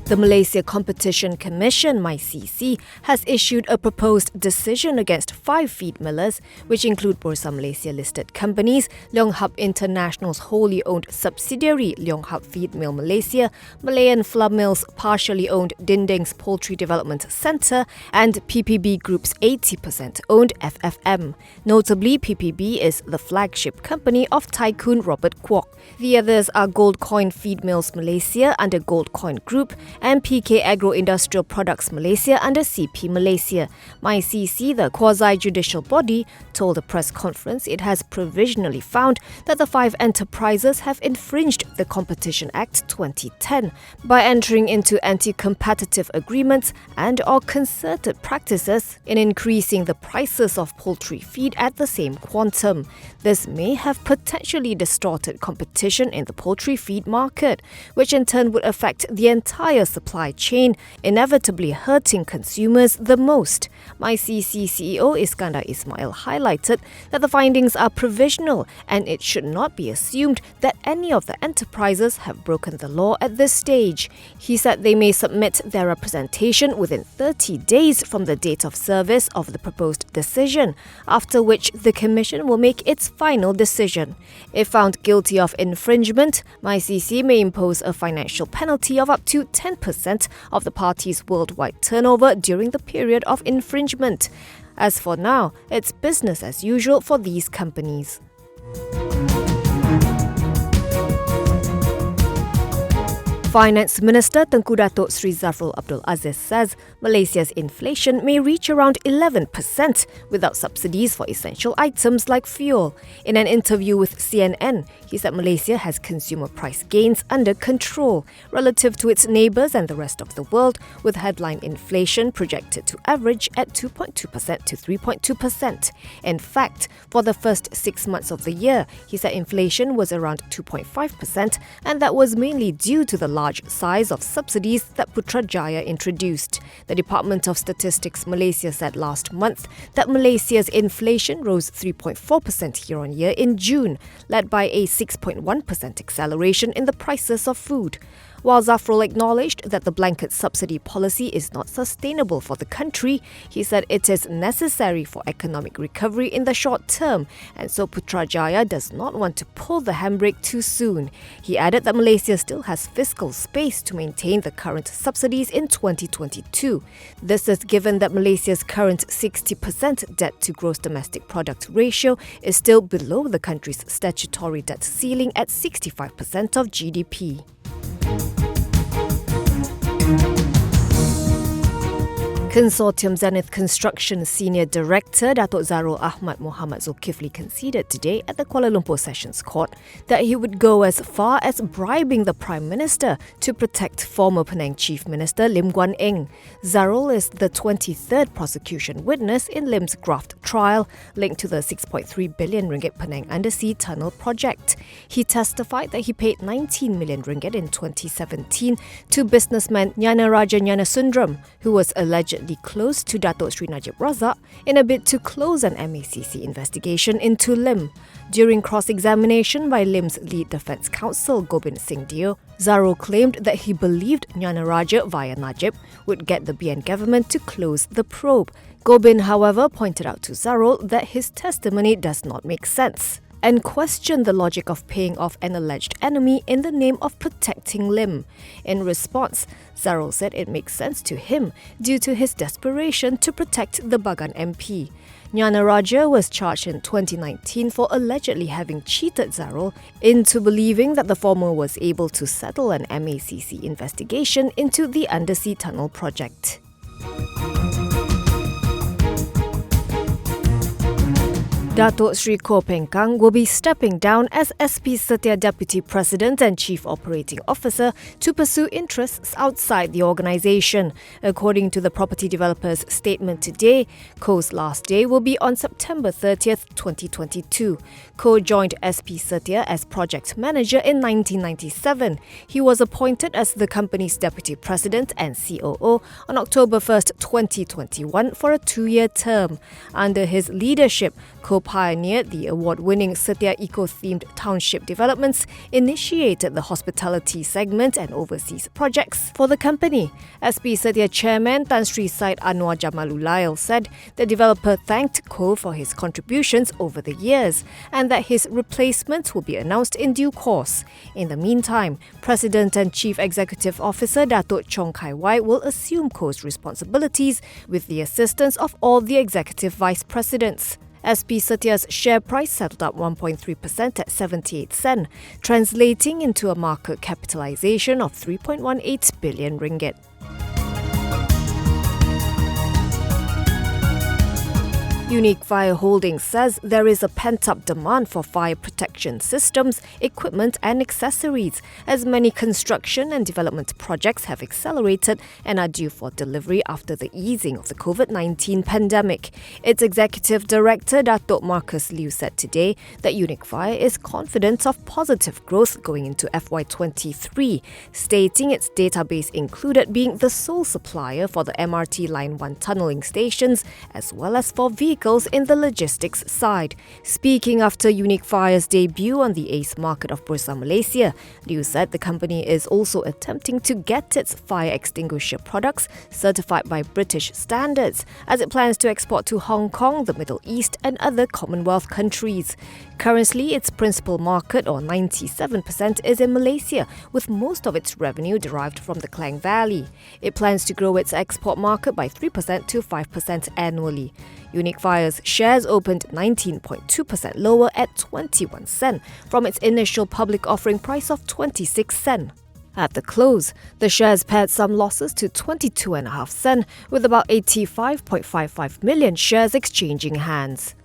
The Malaysia Competition Commission, MyCC, has issued a proposed decision against 5 feed millers, which include Bursa Malaysia-listed companies, Leong Hub International's wholly owned subsidiary Leong Hub Feed Mill Malaysia, Malayan Flour Mill's partially owned Dinding's Poultry Development Centre, and PPB Group's 80% owned FFM. Notably, PPB is the flagship company of tycoon Robert Kwok. The others are Gold Coin Feed Mills Malaysia under Gold Coin Group and PK Agro Industrial Products Malaysia under CP Malaysia. MyCC, the quasi-judicial body, told a press conference it has provisionally found that the 5 enterprises have infringed the Competition Act 2010 by entering into anti-competitive agreements and/or concerted practices in increasing the prices of poultry feed at the same quantum. This may have potentially distorted competition in the poultry feed market, which in turn would affect the entire supply chain, inevitably hurting consumers the most. MyCC CEO Iskandar Ismail highlighted that the findings are provisional and it should not be assumed that any of the enterprises have broken the law at this stage. He said they may submit their representation within 30 days from the date of service of the proposed decision, after which the Commission will make its final decision. If found guilty of infringement, MyCC may impose a financial penalty of up to 10% of the party's worldwide turnover during the period of infringement. As for now, it's business as usual for these companies. Finance Minister Tengku Datuk Seri Zafrul Abdul Aziz says Malaysia's inflation may reach around 11% without subsidies for essential items like fuel. In an interview with CNN, he said Malaysia has consumer price gains under control relative to its neighbours and the rest of the world, with headline inflation projected to average at 2.2% to 3.2%. In fact, for the first 6 months of the year, he said inflation was around 2.5%, and that was mainly due to the large size of subsidies that Putrajaya introduced. The Department of Statistics Malaysia said last month that Malaysia's inflation rose 3.4% year-on-year in June, led by a 6.1% acceleration in the prices of food. While Zafrul acknowledged that the blanket subsidy policy is not sustainable for the country, he said it is necessary for economic recovery in the short term, and so Putrajaya does not want to pull the handbrake too soon. He added that Malaysia still has fiscal space to maintain the current subsidies in 2022. This is given that Malaysia's current 60% debt to gross domestic product ratio is still below the country's statutory debt ceiling at 65% of GDP. Consortium Zenith Construction Senior Director Datuk Zarul Ahmad Muhammad Zulkifli conceded today at the Kuala Lumpur Sessions Court that he would go as far as bribing the Prime Minister to protect former Penang Chief Minister Lim Guan Eng. Zarul is the 23rd prosecution witness in Lim's graft trial linked to the 6.3 billion ringgit Penang undersea tunnel project. He testified that he paid 19 million ringgit in 2017 to businessman Nyana Raja Nyana Sundram, who was allegedly close to Datuk Sri Najib Razak, in a bid to close an MyCC investigation into Lim. During cross-examination by Lim's lead defence counsel, Gobind Singh Deo, Zarul claimed that he believed Nyana Raja via Najib would get the BN government to close the probe. Gobind, however, pointed out to Zarul that his testimony does not make sense and questioned the logic of paying off an alleged enemy in the name of protecting Lim. In response, Zarul said it makes sense to him due to his desperation to protect the Bagan MP. Nyana Raja was charged in 2019 for allegedly having cheated Zarul into believing that the former was able to settle an MyCC investigation into the undersea tunnel project. Datuk Sri Koh Peng Kang will be stepping down as SP Satya Deputy President and Chief Operating Officer to pursue interests outside the organisation. According to the property developer's statement today, Koh's last day will be on September 30th, 2022. Koh joined SP Satya as project manager in 1997. He was appointed as the company's Deputy President and COO on October 1st, 2021 for a 2-year term. Under his leadership, co-pioneered the award-winning Satya eco-themed township developments, initiated the hospitality segment and overseas projects for the company. SP Satya chairman Tan Sri Said Anwar Jamalulail said the developer thanked Co for his contributions over the years and that his replacement will be announced in due course. In the meantime, President and Chief Executive Officer Datuk Chong Kai Wai will assume Co's responsibilities with the assistance of all the executive vice presidents. SP Satya's share price settled up 1.3% at 78 sen, translating into a market capitalization of 3.18 billion ringgit. Unique Fire Holdings says there is a pent-up demand for fire protection systems, equipment and accessories, as many construction and development projects have accelerated and are due for delivery after the easing of the COVID-19 pandemic. Its Executive Director, Datuk Marcus Liu, said today that Unique Fire is confident of positive growth going into FY23, stating its database included being the sole supplier for the MRT Line 1 tunnelling stations, as well as for vehicles in the logistics side. Speaking after Unique Fire's debut on the ACE market of Bursa Malaysia, Liu said the company is also attempting to get its fire extinguisher products certified by British standards, as it plans to export to Hong Kong, the Middle East and other Commonwealth countries. Currently, its principal market, or 97%, is in Malaysia, with most of its revenue derived from the Klang Valley. It plans to grow its export market by 3% to 5% annually. Unique Fire's shares opened 19.2% lower at 21 sen from its initial public offering price of 26 sen. At the close, the shares pared some losses to 22.5 sen, with about 85.55 million shares exchanging hands.